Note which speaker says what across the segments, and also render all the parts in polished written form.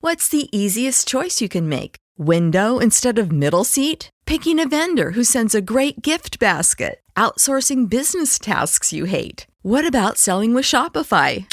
Speaker 1: What's the easiest choice you can make? Window instead of middle seat? Picking a vendor who sends a great gift basket? Outsourcing business tasks you hate? What about selling with Shopify?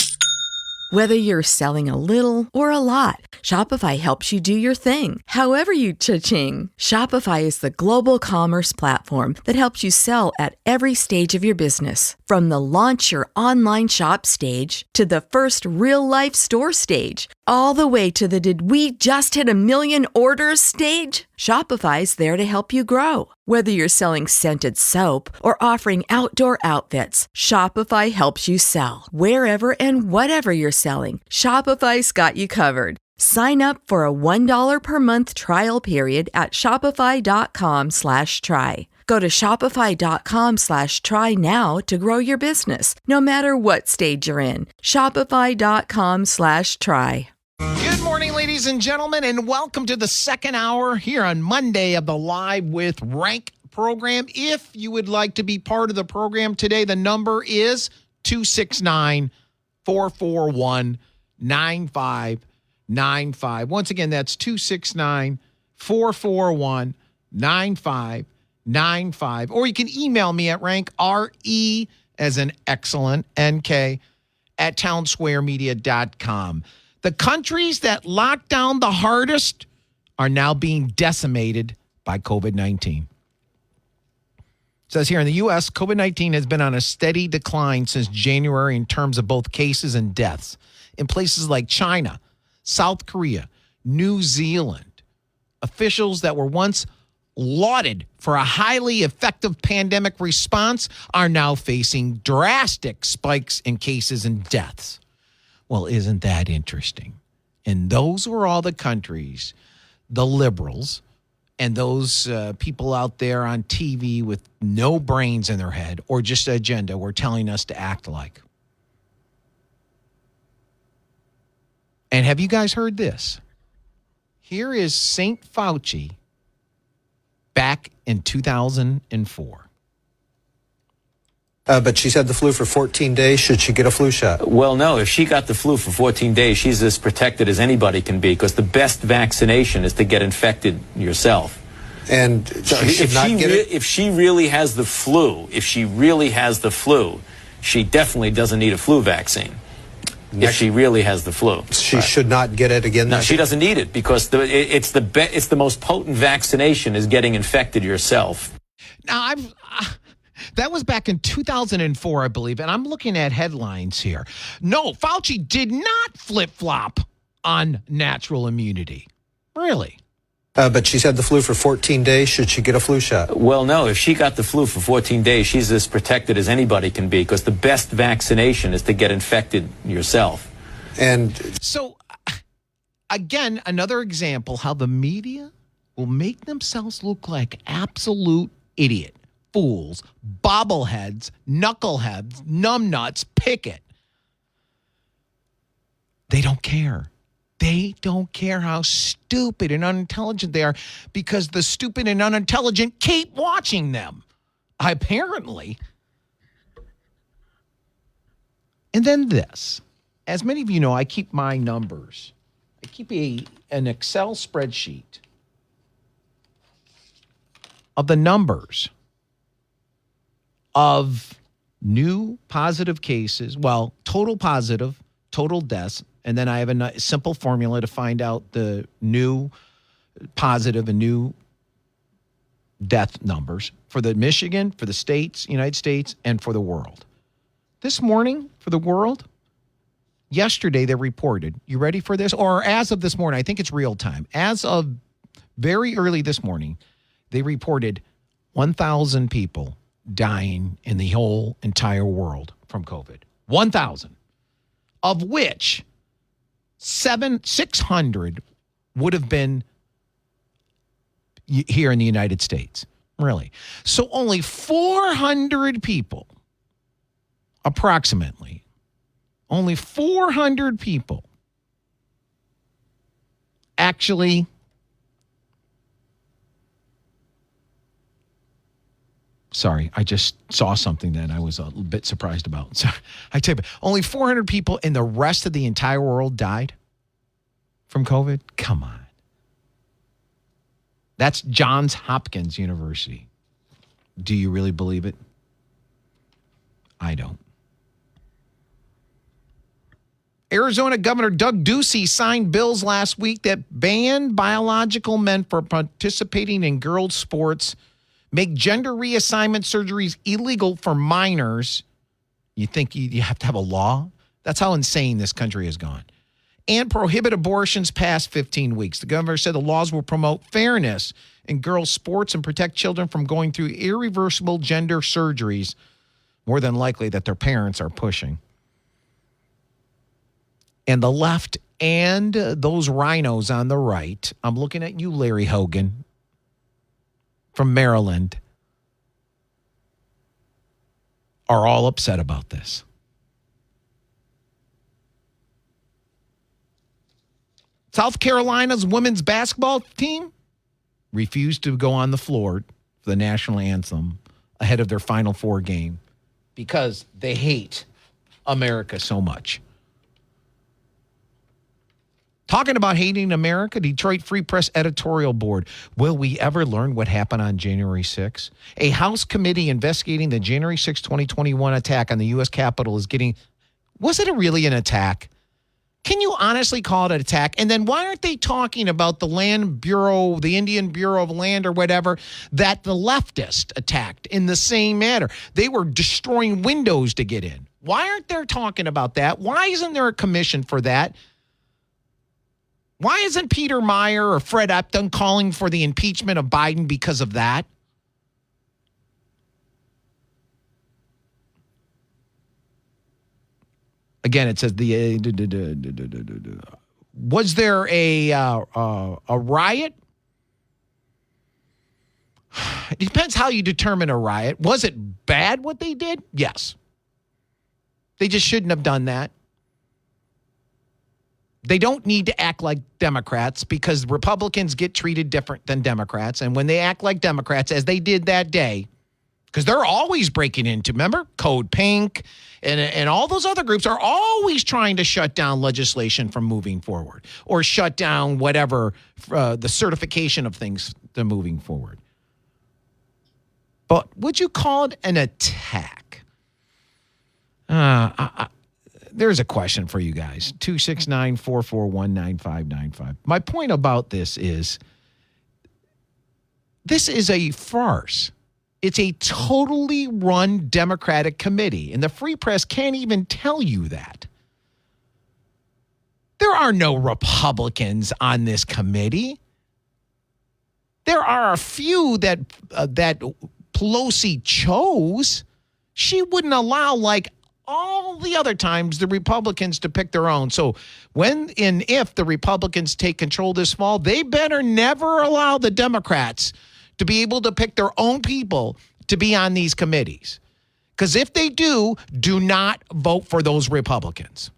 Speaker 1: Whether you're selling a little or a lot, Shopify helps you do your thing, however you cha-ching. Shopify is the global commerce platform that helps you sell at every stage of your business. From the launch your online shop stage to the first real-life store stage, all the way to the did we just hit a million orders stage. Shopify's there to help you grow. Whether you're selling scented soap or offering outdoor outfits, Shopify helps you sell. Wherever and whatever you're selling, Shopify's got you covered. Sign up for a $1 per month trial period at shopify.com/try. Go to shopify.com/try now to grow your business, no matter what stage you're in. Shopify.com/try.
Speaker 2: Good morning, ladies and gentlemen, and welcome to the second hour here on Monday of the Live with Renk program. If you would like to be part of the program today, the number is 269-441-9595. Once again, that's 269-441-9595. Or you can email me at Renk, R-E as in excellent, N-K, at townsquaremedia.com. The countries that locked down the hardest are now being decimated by COVID-19. It says here in the U.S., COVID-19 has been on a steady decline since January in terms of both cases and deaths. In places like China, South Korea, New Zealand, officials that were once lauded for a highly effective pandemic response are now facing drastic spikes in cases and deaths. Well, isn't that interesting? And those were all the countries, the liberals, and those people out there on TV with no brains in their head or just an agenda were telling us to act like. And have you guys heard this? Here is St. Fauci back in 2004.
Speaker 3: But she's had the flu for 14 days. Should she get a flu shot?
Speaker 4: Well, no. If she got the flu for 14 days, she's as protected as anybody can be because the best vaccination is to get infected yourself.
Speaker 3: And she should not get it?
Speaker 4: If she really has the flu, she definitely doesn't need a flu vaccine. If she really has the flu.
Speaker 3: She should not get it again?
Speaker 4: No, she doesn't need it because it's the most potent vaccination is getting infected yourself.
Speaker 2: Now, that was back in 2004, I believe, and I'm looking at headlines here. No, Fauci did not flip-flop on natural immunity. Really?
Speaker 3: But she's had the flu for 14 days. Should she get a flu shot?
Speaker 4: Well, no. If she got the flu for 14 days, she's as protected as anybody can be because the best vaccination is to get infected yourself.
Speaker 3: And
Speaker 2: so, again, another example how the media will make themselves look like absolute idiot. Fools, bobbleheads, knuckleheads, numbnuts, pick it. They don't care. They don't care how stupid and unintelligent they are because the stupid and unintelligent keep watching them, apparently. And then this. As many of you know, I keep my numbers. I keep an Excel spreadsheet of the numbers of new positive cases, total positive, total deaths, and then I have a simple formula to find out the new positive and new death numbers for the Michigan, for the states, United States, and for the world. This morning, for the world, yesterday they reported, you ready for this? Or as of this morning, I think it's real time. As of very early this morning, they reported 1,000 people dying in the whole entire world from COVID. 1,000. Of which 600 would have been here in the United States. Really. So only 400 people, approximately, only 400 people actually sorry, I just saw something that I was a bit surprised about. So I tell you, only 400 people in the rest of the entire world died from COVID? Come on. That's Johns Hopkins University. Do you really believe it? I don't. Arizona Governor Doug Ducey signed bills last week that ban biological men from participating in girls' sports, make gender reassignment surgeries illegal for minors. You think you have to have a law? That's how insane this country has gone. And prohibit abortions past 15 weeks. The governor said the laws will promote fairness in girls' sports and protect children from going through irreversible gender surgeries, more than likely that their parents are pushing. And the left and those rhinos on the right, I'm looking at you, Larry Hogan, from Maryland, are all upset about this. South Carolina's women's basketball team refused to go on the floor for the national anthem ahead of their Final Four game because they hate America so much. Talking about hating America, Detroit Free Press editorial board. Will we ever learn what happened on January 6th? A House committee investigating the January 6, 2021 attack on the U.S. Capitol is getting, was it really an attack? Can you honestly call it an attack? And then why aren't they talking about the Land Bureau, the Indian Bureau of Land or whatever, that the leftist attacked in the same manner? They were destroying windows to get in. Why aren't they talking about that? Why isn't there a commission for that? Why isn't Peter Meyer or Fred Epton calling for the impeachment of Biden because of that? Again, it says was there a riot? It depends how you determine a riot. Was it bad what they did? Yes. They just shouldn't have done that. They don't need to act like Democrats because Republicans get treated different than Democrats. And when they act like Democrats, as they did that day, because they're always breaking into, remember, Code Pink and all those other groups are always trying to shut down legislation from moving forward or shut down whatever, the certification of things to moving forward. But would you call it an attack? There's a question for you guys. 269-441-9595. My point about this is a farce. It's a totally run Democratic committee, and the Free Press can't even tell you that. There are no Republicans on this committee. There are a few that Pelosi chose. She wouldn't allow, like all the other times, the Republicans to pick their own. So when and if the Republicans take control this fall, they better never allow the Democrats to be able to pick their own people to be on these committees. Because if they do not vote for those Republicans.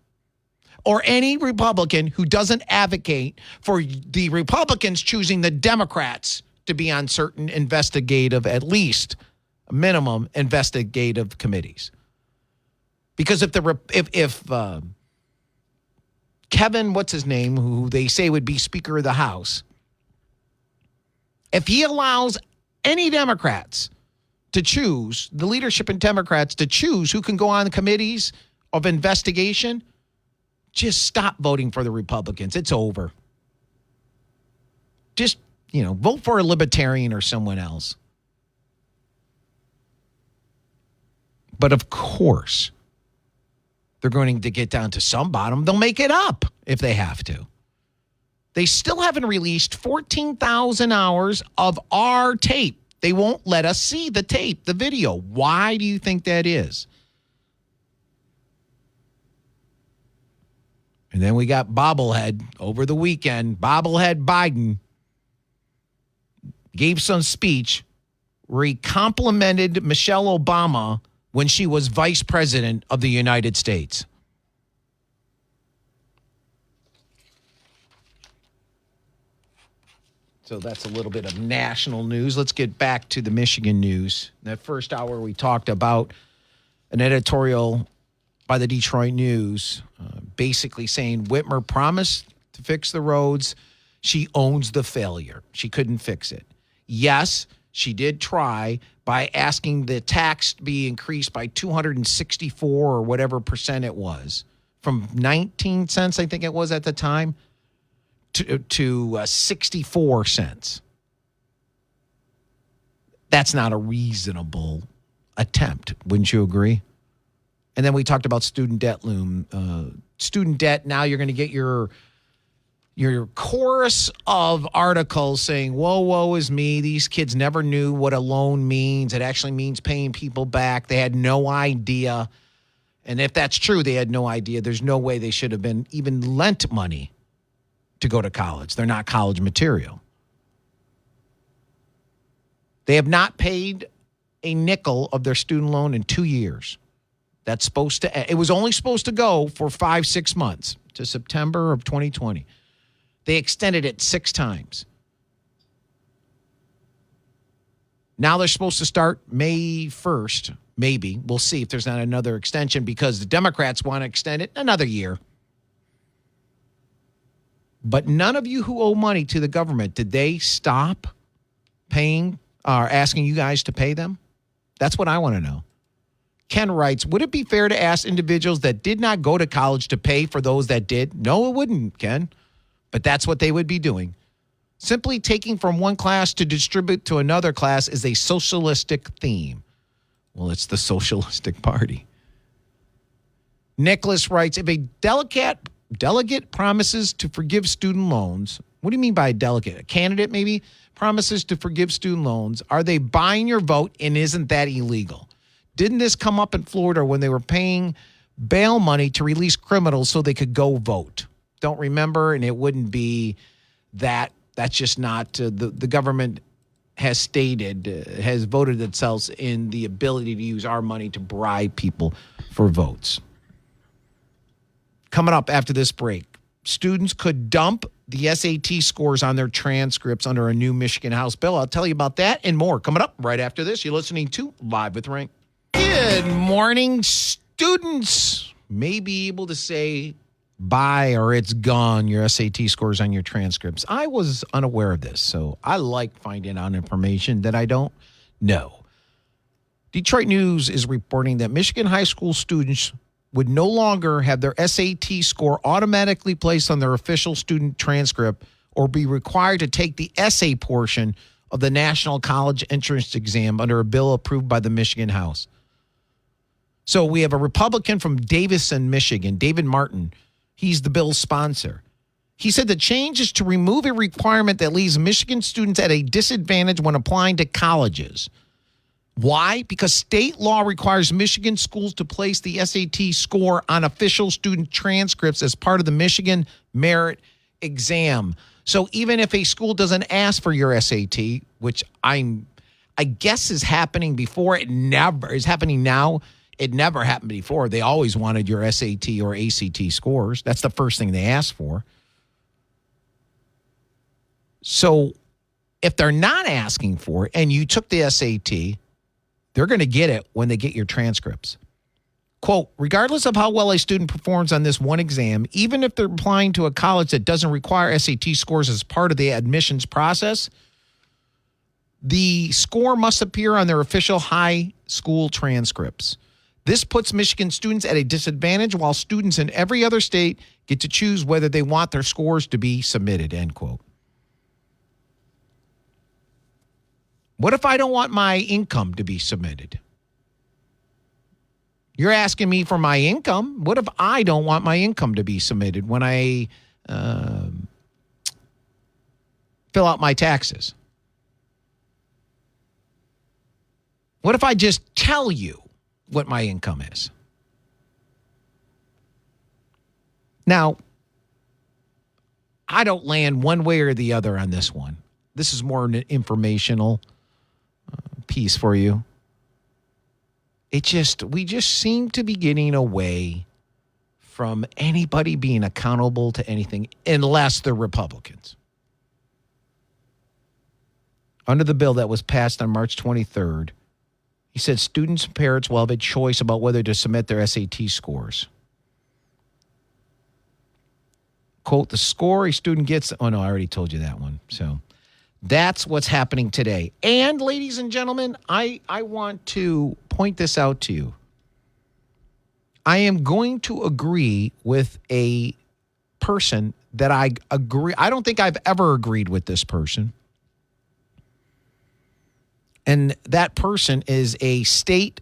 Speaker 2: Or any Republican who doesn't advocate for the Republicans choosing the Democrats to be on certain investigative, at least minimum investigative committees. Because if Kevin, what's his name, who they say would be Speaker of the House, if he allows any Democrats to choose, the leadership in Democrats to choose who can go on the committees of investigation, just stop voting for the Republicans. It's over. Just, vote for a libertarian or someone else. But of course, they're going to get down to some bottom. They'll make it up if they have to. They still haven't released 14,000 hours of our tape. They won't let us see the tape, the video. Why do you think that is? And then we got Bobblehead over the weekend. Bobblehead Biden gave some speech where he complimented Michelle Obama when she was vice president of the United States. So that's a little bit of national news. Let's get back to the Michigan news. In that first hour, we talked about an editorial by the Detroit News basically saying Whitmer promised to fix the roads. She owns the failure. She couldn't fix it. Yes, she did try by asking the tax to be increased by 264 or whatever percent it was, from 19 cents, I think it was at the time, to 64 cents. That's not a reasonable attempt, wouldn't you agree? And then we talked about student debt loom. Student debt, now you're going to get your chorus of articles saying, whoa, woe is me. These kids never knew what a loan means. It actually means paying people back. They had no idea. And if that's true, they had no idea. There's no way they should have been even lent money to go to college. They're not college material. They have not paid a nickel of their student loan in 2 years. That's supposed to, it was only supposed to go for 5-6 months to September of 2020. They extended it 6 times. Now they're supposed to start May 1st, maybe. We'll see if there's not another extension because the Democrats want to extend it another year. But none of you who owe money to the government, did they stop paying or asking you guys to pay them? That's what I want to know. Ken writes, would it be fair to ask individuals that did not go to college to pay for those that did? No, it wouldn't, Ken. But that's what they would be doing. Simply taking from one class to distribute to another class is a socialistic theme. Well, it's the Socialistic Party. Nicholas writes, if a delegate promises to forgive student loans, what do you mean by a delegate? A candidate maybe promises to forgive student loans. Are they buying your vote, and isn't that illegal? Didn't this come up in Florida when they were paying bail money to release criminals so they could go vote? Don't remember, and it wouldn't be that. That's just not the government has stated, has voted itself in the ability to use our money to bribe people for votes. Coming up after this break, students could dump the SAT scores on their transcripts under a new Michigan House bill. I'll tell you about that and more coming up right after this. You're listening to Live with Renk. Good morning. Students may be able to say bye or it's gone, your SAT scores on your transcripts. I was unaware of this, so I like finding out information that I don't know. Detroit News is reporting that Michigan high school students would no longer have their SAT score automatically placed on their official student transcript or be required to take the essay portion of the National College Entrance Exam under a bill approved by the Michigan House. So we have a Republican from Davison, Michigan, David Martin. He's the bill's sponsor. He said the change is to remove a requirement that leaves Michigan students at a disadvantage when applying to colleges. Why? Because state law requires Michigan schools to place the SAT score on official student transcripts as part of the Michigan Merit Exam. So even if a school doesn't ask for your SAT, which I guess is happening before, it never is happening now. It never happened before. They always wanted your SAT or ACT scores. That's the first thing they asked for. So if they're not asking for it and you took the SAT, they're going to get it when they get your transcripts. Quote, regardless of how well a student performs on this one exam, even if they're applying to a college that doesn't require SAT scores as part of the admissions process, the score must appear on their official high school transcripts. This puts Michigan students at a disadvantage while students in every other state get to choose whether they want their scores to be submitted, end quote. What if I don't want my income to be submitted? You're asking me for my income. What if I don't want my income to be submitted when I fill out my taxes? What if I just tell you what my income is? Now, I don't land one way or the other on this one. This is more an informational piece for you. We just seem to be getting away from anybody being accountable to anything unless they're Republicans. Under the bill that was passed on March 23rd, he said students and parents will have a choice about whether to submit their SAT scores. Quote, the score a student gets. Oh, no, I already told you that one. So that's what's happening today. And ladies and gentlemen, I want to point this out to you. I am going to agree with a person that I agree. I don't think I've ever agreed with this person. And that person is a state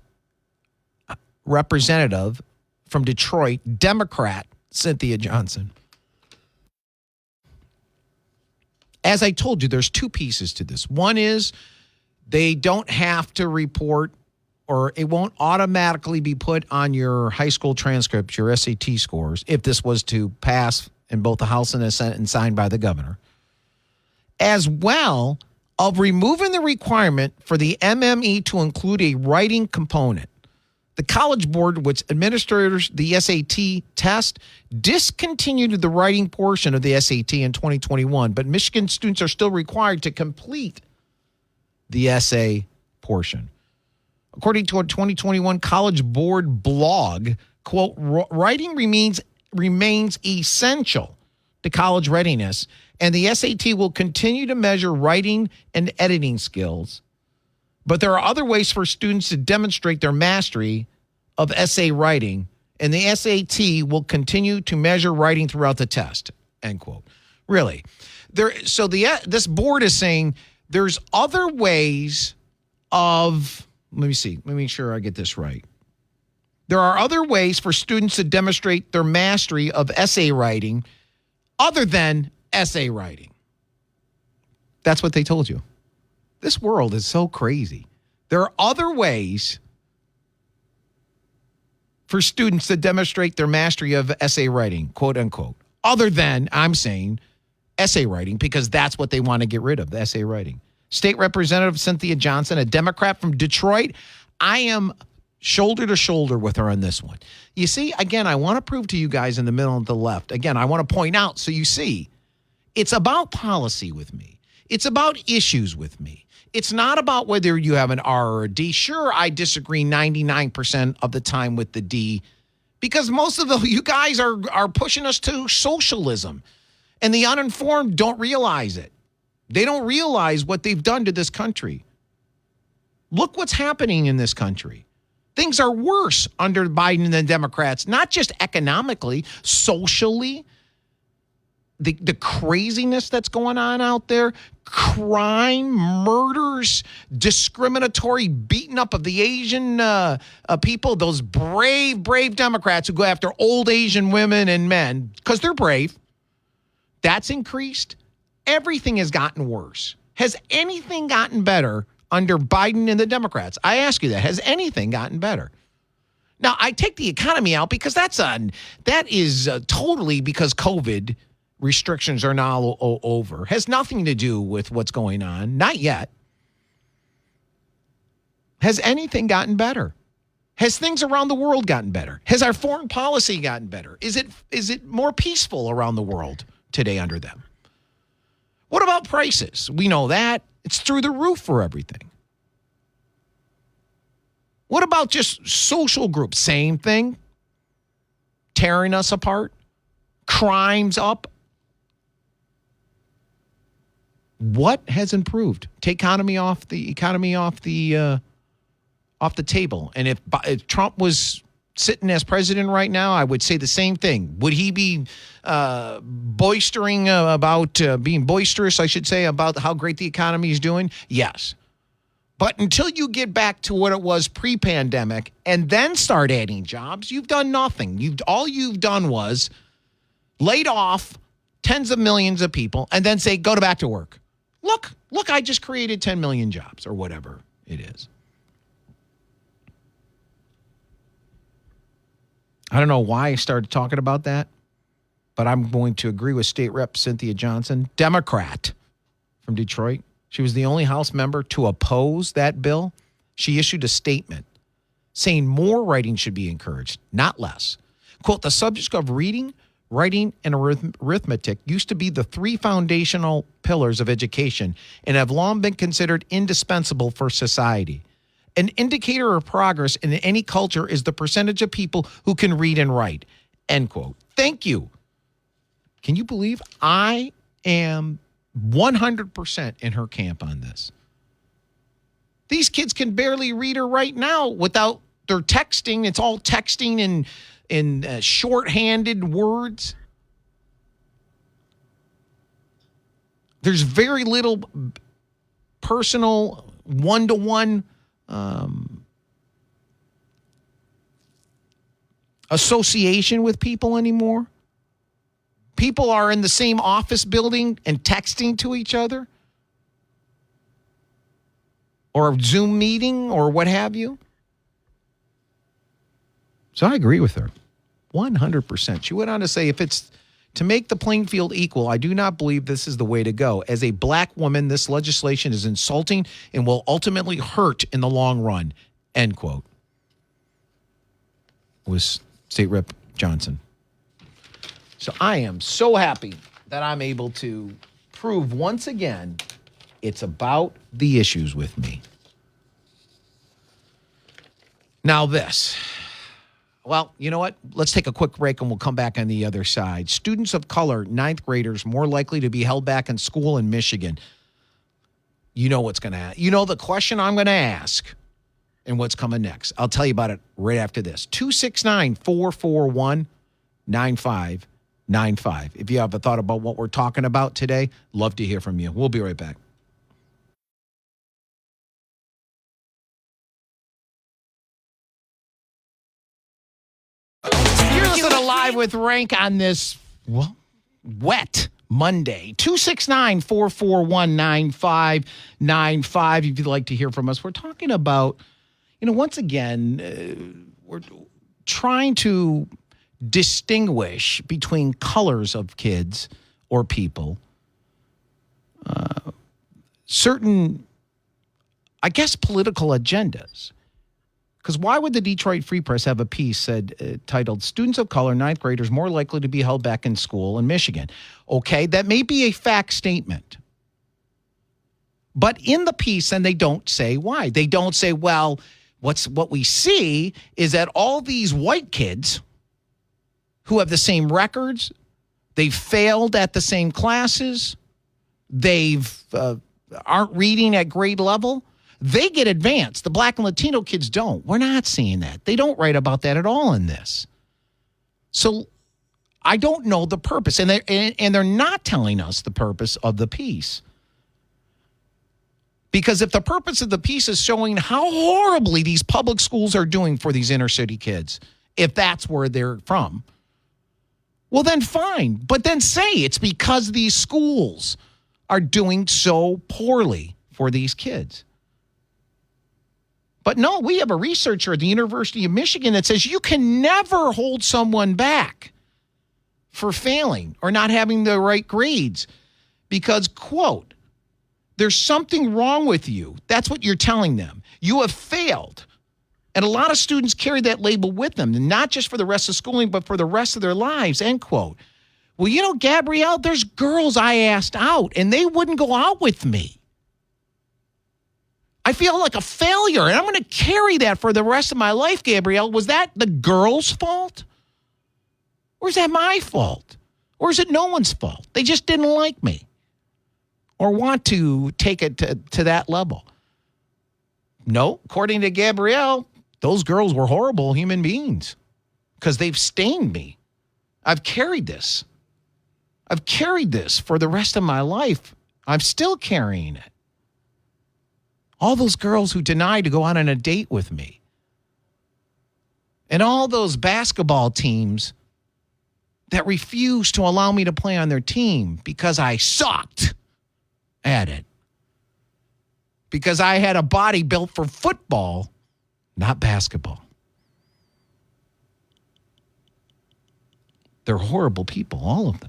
Speaker 2: representative from Detroit, Democrat, Cynthia Johnson. As I told you, there's two pieces to this. One is they don't have to report, or it won't automatically be put on your high school transcripts, your SAT scores, if this was to pass in both the House and the Senate and signed by the governor, as well of removing the requirement for the MME to include a writing component. The College Board, which administers the SAT test, discontinued the writing portion of the SAT in 2021, but Michigan students are still required to complete the essay portion. According to a 2021 College Board blog, quote, writing remains essential to college readiness, and the SAT will continue to measure writing and editing skills. But there are other ways for students to demonstrate their mastery of essay writing, and the SAT will continue to measure writing throughout the test, end quote. Really? This board is saying there's other ways of, let me make sure I get this right. There are other ways for students to demonstrate their mastery of essay writing other than essay writing. That's what they told you. This world is so crazy. There are other ways for students to demonstrate their mastery of essay writing, quote unquote, other than, I'm saying, essay writing, because that's what they want to get rid of, the essay writing. State Representative Cynthia Johnson, a Democrat from Detroit, I am shoulder to shoulder with her on this one. You see, again, I want to prove to you guys in the middle and the left, again, I want to point out so you see, it's about policy with me. It's about issues with me. It's not about whether you have an R or a D. Sure, I disagree 99% of the time with the D, because most of you guys are pushing us to socialism, and the uninformed don't realize it. They don't realize what they've done to this country. Look what's happening in this country. Things are worse under Biden and the Democrats, not just economically, socially. The craziness that's going on out there, crime, murders, discriminatory beating up of the Asian people, those brave Democrats who go after old Asian women and men because they're brave, that's increased. Everything has gotten worse. Has anything gotten better under Biden and the Democrats? I ask you that. Has anything gotten better? Now, I take the economy out because that is totally because COVID restrictions are now over. Has nothing to do with what's going on. Not yet. Has anything gotten better? Has things around the world gotten better? Has our foreign policy gotten better? Is it more peaceful around the world today under them? What about prices? We know that. It's through the roof for everything. What about just social groups? Same thing. Tearing us apart. Crimes up. What has improved? Take economy off the table. And if Trump was sitting as president right now, I would say the same thing. Would he be being boisterous, I should say, about how great the economy is doing? Yes. But until you get back to what it was pre-pandemic and then start adding jobs, you've done nothing. All you've done was laid off tens of millions of people and then say, go back to work. Look, I just created 10 million jobs or whatever it is. I don't know why I started talking about that, but I'm going to agree with State Rep Cynthia Johnson, Democrat from Detroit. She was the only House member to oppose that bill. She issued a statement saying more writing should be encouraged, not less. Quote, the subjects of reading, writing, and arithmetic used to be the three foundational pillars of education and have long been considered indispensable for society. An indicator of progress in any culture is the percentage of people who can read and write. End quote. Thank you. Can you believe I am 100% in her camp on this? These kids can barely read or write now without their texting. It's all texting in shorthanded words. There's very little personal one-to-one association with people anymore. People are in the same office building and texting to each other, or a Zoom meeting or what have you. So I agree with her 100%. She went on to say, if it's to make the playing field equal, I do not believe this is the way to go. As a black woman, this legislation is insulting and will ultimately hurt in the long run, end quote. Was State Rep Johnson. So I am so happy that I'm able to prove once again it's about the issues with me. Now this. Well, you know what? Let's take a quick break and we'll come back on the other side. Students of color, ninth graders, more likely to be held back in school in Michigan. You know what's going to happen. You know the question I'm going to ask and what's coming next. I'll tell you about it right after this. 269-441-9595. If you have a thought about what we're talking about today, love to hear from you. We'll be right back. You're listening to Live with Renk on this, well, wet Monday. 269-441-9595. If you'd like to hear from us, we're talking about, once again, we're trying to distinguish between colors of kids or people. Certain, I guess, political agendas. Because why would the Detroit Free Press have a piece titled, Students of Color, ninth graders, more likely to be held back in school in Michigan? Okay, that may be a fact statement. But in the piece, and they don't say why. They don't say, well, what we see is that all these white kids who have the same records, they've failed at the same classes, they've aren't reading at grade level, they get advanced. The black and Latino kids don't. We're not seeing that. They don't write about that at all in this. So I don't know the purpose. And they're not telling us the purpose of the piece. Because if the purpose of the piece is showing how horribly these public schools are doing for these inner city kids, if that's where they're from, well, then fine. But then say it's because these schools are doing so poorly for these kids. But no, we have a researcher at the University of Michigan that says you can never hold someone back for failing or not having the right grades because, quote, there's something wrong with you. That's what you're telling them. You have failed. And a lot of students carry that label with them, not just for the rest of schooling, but for the rest of their lives, end quote. Well, Gabrielle, there's girls I asked out, and they wouldn't go out with me. I feel like a failure, and I'm going to carry that for the rest of my life, Gabrielle. Was that the girl's fault? Or is that my fault? Or is it no one's fault? They just didn't like me or want to take it to that level. No, according to Gabrielle, those girls were horrible human beings because they've stained me. I've carried this. I've carried this for the rest of my life. I'm still carrying it. All those girls who denied to go out on a date with me. And all those basketball teams that refused to allow me to play on their team because I sucked at it. Because I had a body built for football, not basketball. They're horrible people, all of them.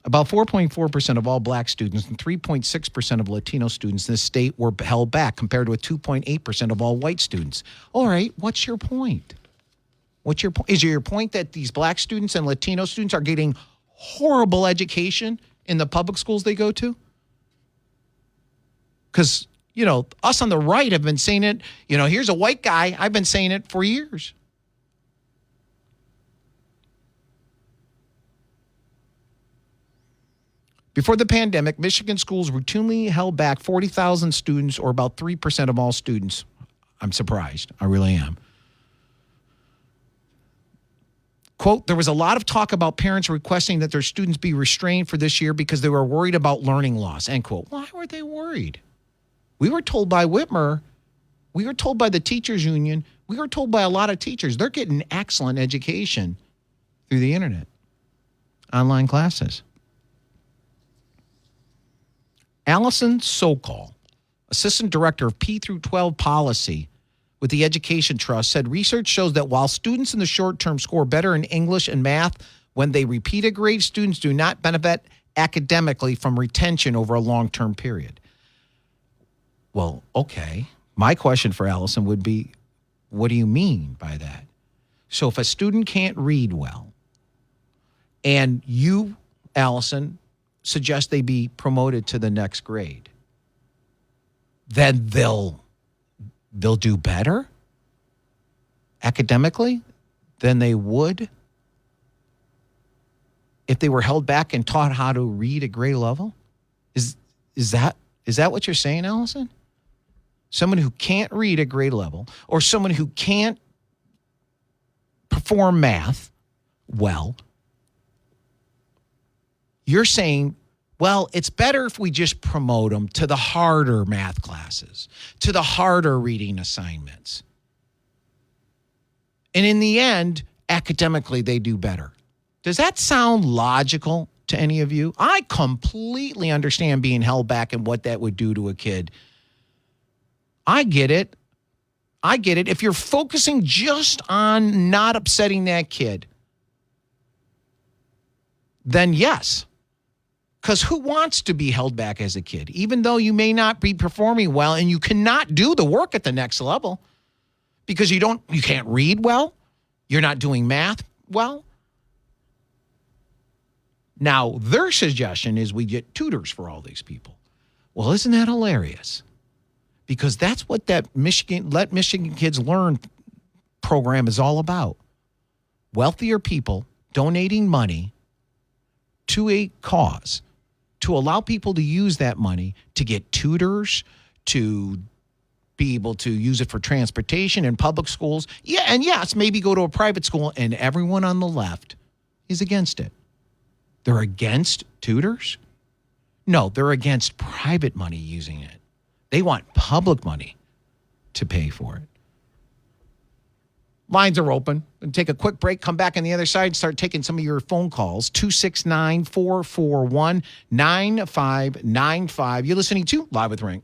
Speaker 2: About 4.4% of all black students and 3.6% of Latino students in this state were held back, compared with 2.8% of all white students. All right, what's your point? What's your point? Is your point that these black students and Latino students are getting horrible education in the public schools they go to? Because, us on the right have been saying it. Here's a white guy. I've been saying it for years. Before the pandemic, Michigan schools routinely held back 40,000 students, or about 3% of all students. I'm surprised. I really am. Quote, there was a lot of talk about parents requesting that their students be restrained for this year because they were worried about learning loss, end quote. Why were they worried? We were told by Whitmer, we were told by the teachers union, we were told by a lot of teachers, they're getting excellent education through the internet, online classes. Allison Sokol, assistant director of P through 12 policy with the Education Trust, said research shows that while students in the short term score better in English and math when they repeat a grade, students do not benefit academically from retention over a long term period. Well, okay. My question for Allison would be, what do you mean by that? So if a student can't read well and you, Allison, suggest they be promoted to the next grade, then they'll do better academically than they would if they were held back and taught how to read at grade level? Is that what you're saying, Allison? Someone who can't read at grade level, or someone who can't perform math well, you're saying, well, it's better if we just promote them to the harder math classes, to the harder reading assignments. And in the end, academically, they do better. Does that sound logical to any of you? I completely understand being held back and what that would do to a kid. I get it. If you're focusing just on not upsetting that kid, then yes. Because who wants to be held back as a kid, even though you may not be performing well and you cannot do the work at the next level because you can't read well, you're not doing math well? Now, their suggestion is we get tutors for all these people. Well, isn't that hilarious? Because that's what that Let Michigan Kids Learn program is all about. Wealthier people donating money to a cause to allow people to use that money to get tutors, to be able to use it for transportation in public schools. Yeah, and yes, maybe go to a private school, and everyone on the left is against it. They're against tutors? No, they're against private money using it. They want public money to pay for it. Lines are open. We'll take a quick break, come back on the other side, start taking some of your phone calls. 269-441-9595. You're listening to Live with Renk.